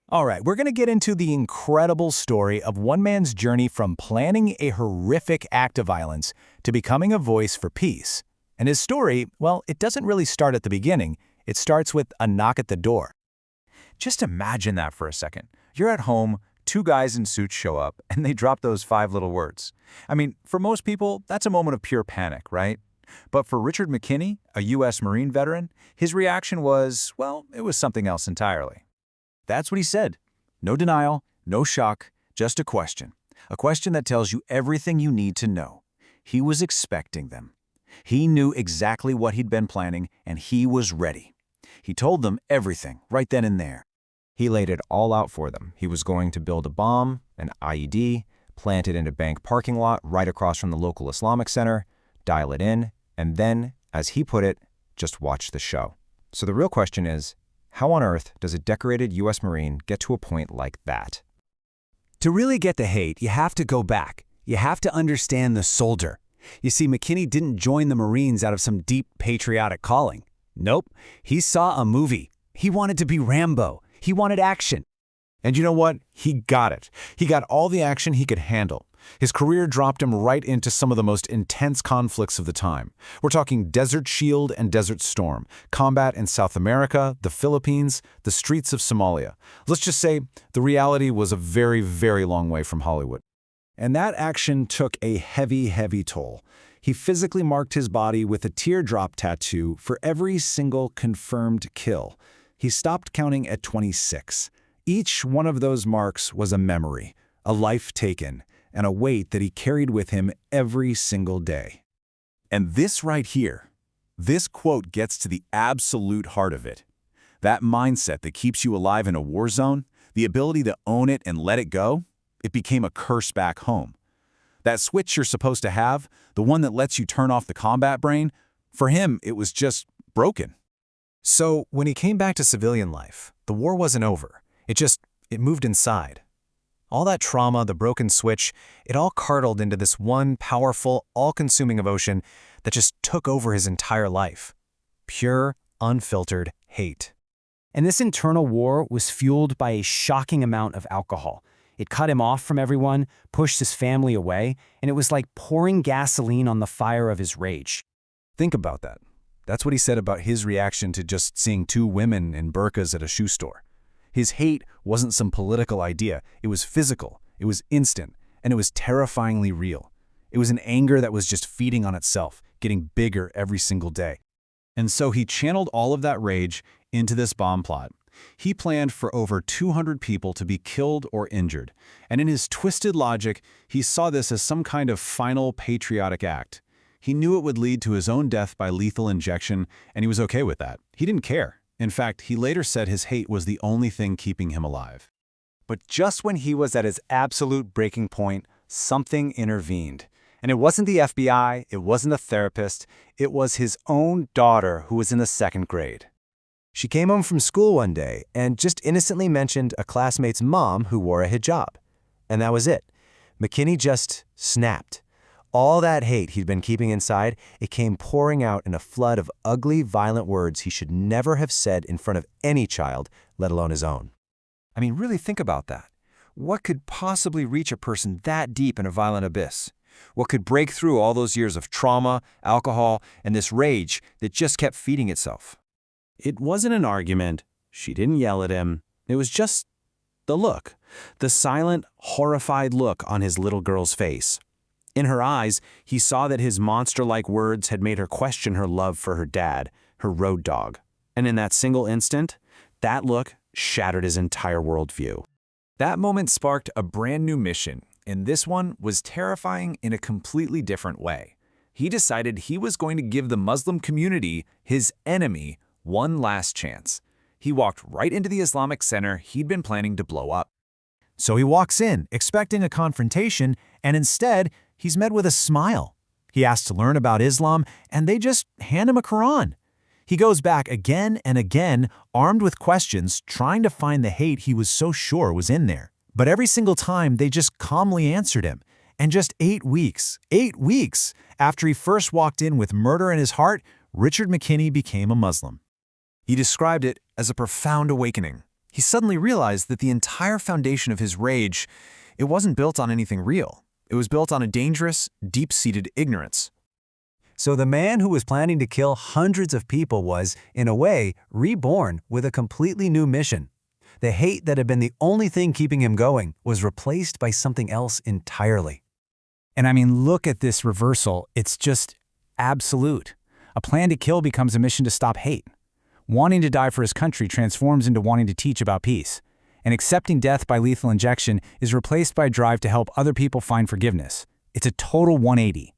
All right, we're going to get into the incredible story of one man's journey from planning a horrific act of violence to becoming a voice for peace. And his story, well, it doesn't really start at the beginning. It starts with a knock at the door. Just imagine that for a second. You're at home, two guys in suits show up, and they drop those five little words. I mean, for most people, that's a moment of pure panic, right? But for Richard Mckinney, a U.S. Marine veteran, his reaction was, well, it was something else entirely. That's what he said. No denial, no shock, just a question. A question that tells you everything you need to know. He was expecting them. He knew exactly what he'd been planning, and he was ready. He told them everything, right then and there. He laid it all out for them. He was going to build a bomb, an IED, plant it in a bank parking lot right across from the local Islamic Center, dial it in, and then, as he put it, just watch the show. So the real question is, how on earth does a decorated U.S. Marine get to a point like that? To really get the hate, you have to go back. You have to understand the soldier. You see, Mckinney didn't join the Marines out of some deep patriotic calling. Nope, he saw a movie. He wanted to be Rambo. He wanted action. And you know what? He got it. He got all the action he could handle. His career dropped him right into some of the most intense conflicts of the time. We're talking Desert Shield and Desert Storm, combat in South America, the Philippines, the streets of Somalia. Let's just say the reality was a very, very long way from Hollywood. And that action took a heavy, heavy toll. He physically marked his body with a teardrop tattoo for every single confirmed kill. He stopped counting at 26. Each one of those marks was a memory, a life taken, and a weight that he carried with him every single day. And this right here, this quote gets to the absolute heart of it. That mindset that keeps you alive in a war zone, the ability to own it and let it go, it became a curse back home. That switch you're supposed to have, the one that lets you turn off the combat brain, for him, it was just broken. So when he came back to civilian life, the war wasn't over. It moved inside. All that trauma, the broken switch, it all curdled into this one powerful, all-consuming emotion that just took over his entire life. Pure, unfiltered hate. And this internal war was fueled by a shocking amount of alcohol. It cut him off from everyone, pushed his family away, and it was like pouring gasoline on the fire of his rage. Think about that. That's what he said about his reaction to just seeing two women in burqas at a shoe store. His hate wasn't some political idea. It was physical, it was instant, and it was terrifyingly real. It was an anger that was just feeding on itself, getting bigger every single day. And so he channeled all of that rage into this bomb plot. He planned for over 200 people to be killed or injured, and in his twisted logic, he saw this as some kind of final patriotic act. He knew it would lead to his own death by lethal injection, and he was okay with that. He didn't care. In fact, he later said his hate was the only thing keeping him alive. But just when he was at his absolute breaking point, something intervened. And it wasn't the FBI, it wasn't a therapist, it was his own daughter who was in the second grade. She came home from school one day and just innocently mentioned a classmate's mom who wore a hijab. And that was it. Mckinney just snapped. All that hate he'd been keeping inside, it came pouring out in a flood of ugly, violent words he should never have said in front of any child, let alone his own. I mean, really think about that. What could possibly reach a person that deep in a violent abyss? What could break through all those years of trauma, alcohol, and this rage that just kept feeding itself? It wasn't an argument. She didn't yell at him. It was just the look, the silent, horrified look on his little girl's face. In her eyes, he saw that his monster-like words had made her question her love for her dad, her road dog. And in that single instant, that look shattered his entire worldview. That moment sparked a brand new mission, and this one was terrifying in a completely different way. He decided he was going to give the Muslim community, his enemy, one last chance. He walked right into the Islamic Center he'd been planning to blow up. So he walks in, expecting a confrontation, and instead, he's met with a smile. He asks to learn about Islam, and they just hand him a Quran. He goes back again and again, armed with questions, trying to find the hate he was so sure was in there. But every single time, they just calmly answered him. And just 8 weeks after he first walked in with murder in his heart, Richard Mckinney became a Muslim. He described it as a profound awakening. he suddenly realized that the entire foundation of his rage, it wasn't built on anything real. It was built on a dangerous, deep-seated ignorance. So the man who was planning to kill hundreds of people was, in a way, reborn with a completely new mission. The hate that had been the only thing keeping him going was replaced by something else entirely. And I mean, look at this reversal. It's just absolute. A plan to kill becomes a mission to stop hate. Wanting to die for his country transforms into wanting to teach about peace. And accepting death by lethal injection is replaced by a drive to help other people find forgiveness. It's a total 180.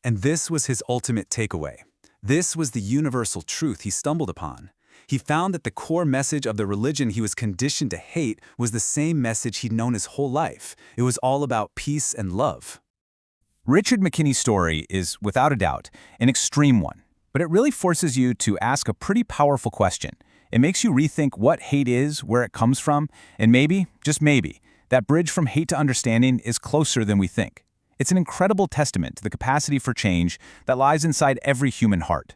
And this was his ultimate takeaway. This was the universal truth he stumbled upon. He found that the core message of the religion he was conditioned to hate was the same message he'd known his whole life. It was all about peace and love. Richard Mckinney's story is, without a doubt, an extreme one, but it really forces you to ask a pretty powerful question. It makes you rethink what hate is, where it comes from, and maybe, just maybe, that bridge from hate to understanding is closer than we think. It's an incredible testament to the capacity for change that lies inside every human heart.